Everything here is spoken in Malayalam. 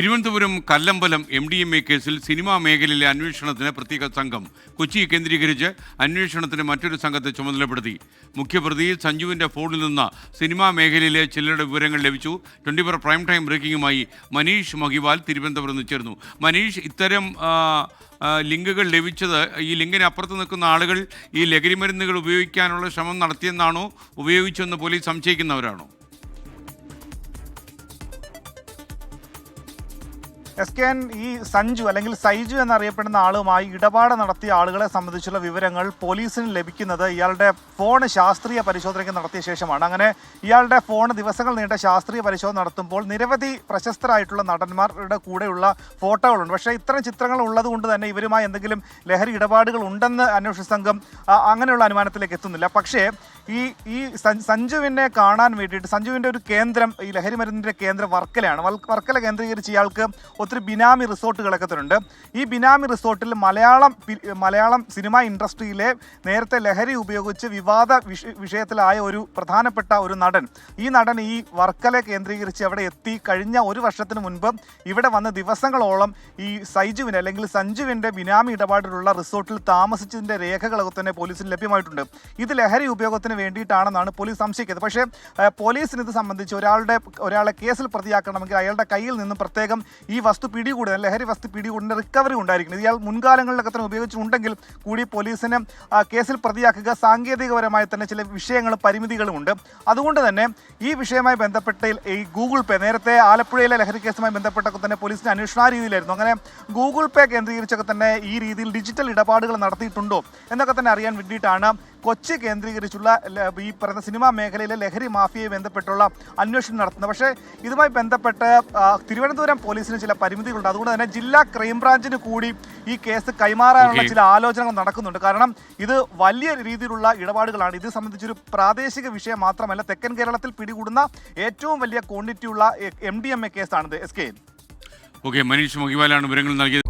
തിരുവനന്തപുരം കല്ലമ്പലം MDMA കേസിൽ സിനിമാ മേഖലയിലെ അന്വേഷണത്തിന് പ്രത്യേക സംഘം കൊച്ചി കേന്ദ്രീകരിച്ച് അന്വേഷണത്തിന് മറ്റൊരു സംഘത്തെ ചുമതലപ്പെടുത്തി. മുഖ്യപ്രതി സഞ്ജുവിൻ്റെ ഫോണിൽ നിന്ന് സിനിമാ മേഖലയിലെ ചിലരുടെ വിവരങ്ങൾ ലഭിച്ചു. 24 പ്രൈം ടൈം ബ്രേക്കിംഗുമായി മനീഷ് മഹിവാൽ തിരുവനന്തപുരത്ത് ചേർന്നു. മനീഷ്, ഇത്തരം ലിങ്കുകൾ ലഭിച്ചത്, ഈ ലിങ്കിന് അപ്പുറത്ത് നിൽക്കുന്ന ആളുകൾ ഈ ലഹരിമരുന്നുകൾ ഉപയോഗിക്കാനുള്ള ശ്രമം നടത്തിയെന്നാണോ, ഉപയോഗിച്ചെന്ന് പോലീസ് സംശയിക്കുന്നവരാണോ? SKN ഈ സഞ്ജു അല്ലെങ്കിൽ സൈജു എന്നറിയപ്പെടുന്ന ആളുമായി ഇടപാട് നടത്തിയ ആളുകളെ സംബന്ധിച്ചുള്ള വിവരങ്ങൾ പോലീസിന് ലഭിക്കുന്നത് ഇയാളുടെ ഫോൺ ശാസ്ത്രീയ പരിശോധനയ്ക്ക് നടത്തിയ ശേഷമാണ്. അങ്ങനെ ഇയാളുടെ ഫോൺ ദിവസങ്ങൾ നീണ്ട ശാസ്ത്രീയ പരിശോധന നടത്തുമ്പോൾ നിരവധി പ്രശസ്തരായിട്ടുള്ള നടന്മാരുടെ കൂടെയുള്ള ഫോട്ടോകളുണ്ട്. പക്ഷേ ഇത്തരം ചിത്രങ്ങൾ ഉള്ളതുകൊണ്ട് തന്നെ ഇവരുമായി എന്തെങ്കിലും ലഹരി ഇടപാടുകൾ ഉണ്ടെന്ന് അന്വേഷണ സംഘം അങ്ങനെയുള്ള അനുമാനത്തിലേക്ക് എത്തുന്നില്ല. പക്ഷേ ഈ സഞ്ജുവിനെ കാണാൻ വേണ്ടിയിട്ട് സഞ്ജുവിൻ്റെ ഒരു കേന്ദ്രം, ഈ ലഹരി മരുന്നിൻ്റെ കേന്ദ്രം വർക്കലയാണ്. വർക്കല കേന്ദ്രീകരിച്ച് ഇയാൾക്ക് ഒത്തിരി ബിനാമി റിസോർട്ടുകളൊക്കെ തരുന്നുണ്ട്. ഈ ബിനാമി റിസോർട്ടിൽ മലയാളം സിനിമ ഇൻഡസ്ട്രിയിലെ നേരത്തെ ലഹരി ഉപയോഗിച്ച് വിവാദ വിഷയത്തിലായ ഒരു പ്രധാനപ്പെട്ട ഒരു നടൻ, ഈ നടൻ ഈ വർക്കല കേന്ദ്രീകരിച്ച് അവിടെ എത്തി കഴിഞ്ഞ ഒരു വർഷത്തിന് മുൻപ് ഇവിടെ വന്ന് ദിവസങ്ങളോളം ഈ സൈജുവിനെ അല്ലെങ്കിൽ സഞ്ജുവിൻ്റെ ബിനാമി ഇടപാടിലുള്ള റിസോർട്ടിൽ താമസിച്ചതിൻ്റെ രേഖകളൊക്കെ തന്നെ പോലീസിന് ലഭ്യമായിട്ടുണ്ട്. ഇത് ലഹരി ഉപയോഗത്തിന് വേണ്ടിയിട്ടാണെന്നാണ് പോലീസ് സംശയിക്കുന്നത്. പക്ഷേ പോലീസിന് ഇത് സംബന്ധിച്ച് ഒരാളെ കേസിൽ പ്രതിയാക്കണമെങ്കിൽ അയാളുടെ കയ്യിൽ നിന്നും പ്രത്യേകം ഈ വസ്തു പിടികൂടുക, ലഹരി വസ്തു പിടികൂടുന്ന റിക്കവറി ഉണ്ടായിരിക്കുന്നത്. ഇയാൾ മുൻകാലങ്ങളിലൊക്കെ തന്നെ ഉപയോഗിച്ചിട്ടുണ്ടെങ്കിൽ കൂടി പോലീസിന് കേസിൽ പ്രതിയാക്കുക സാങ്കേതികപരമായി തന്നെ ചില വിഷയങ്ങളും പരിമിതികളും ഉണ്ട്. അതുകൊണ്ട് തന്നെ ഈ വിഷയവുമായി ബന്ധപ്പെട്ട് ഈ ഗൂഗിൾ പേ, നേരത്തെ ആലപ്പുഴയിലെ ലഹരി കേസുമായി ബന്ധപ്പെട്ടൊക്കെ തന്നെ പോലീസിന് അന്വേഷണ രീതിയിലായിരുന്നു. അങ്ങനെ ഗൂഗിൾ പേ കേന്ദ്രീകരിച്ചൊക്കെ തന്നെ ഈ രീതിയിൽ ഡിജിറ്റൽ ഇടപാടുകൾ നടത്തിയിട്ടുണ്ടോ എന്നൊക്കെ തന്നെ അറിയാൻ വേണ്ടിയിട്ടാണ് കൊച്ചി കേന്ദ്രീകരിച്ചുള്ള ഈ പറയുന്ന സിനിമാ മേഖലയിലെ ലഹരി മാഫിയയെ ബന്ധപ്പെട്ടുള്ള അന്വേഷണം നടത്തുന്നത്. പക്ഷേ ഇതുമായി ബന്ധപ്പെട്ട് തിരുവനന്തപുരം പോലീസിന് ചില പരിമിതികളുണ്ട്. അതുകൊണ്ട് തന്നെ ജില്ലാ ക്രൈംബ്രാഞ്ചിന് കൂടി ഈ കേസ് കൈമാറാനുള്ള ചില ആലോചനകൾ നടക്കുന്നുണ്ട്. കാരണം ഇത് വലിയ രീതിയിലുള്ള ഇടപാടുകളാണ്. ഇത് സംബന്ധിച്ചൊരു പ്രാദേശിക വിഷയം മാത്രമല്ല, തെക്കൻ കേരളത്തിൽ പിടികൂടുന്ന ഏറ്റവും വലിയ ക്വാണ്ടിറ്റിയുള്ള MDMA കേസാണിത്. SKN. മനീഷ് മഹിവാലാണ് വിവരങ്ങൾ നൽകിയത്.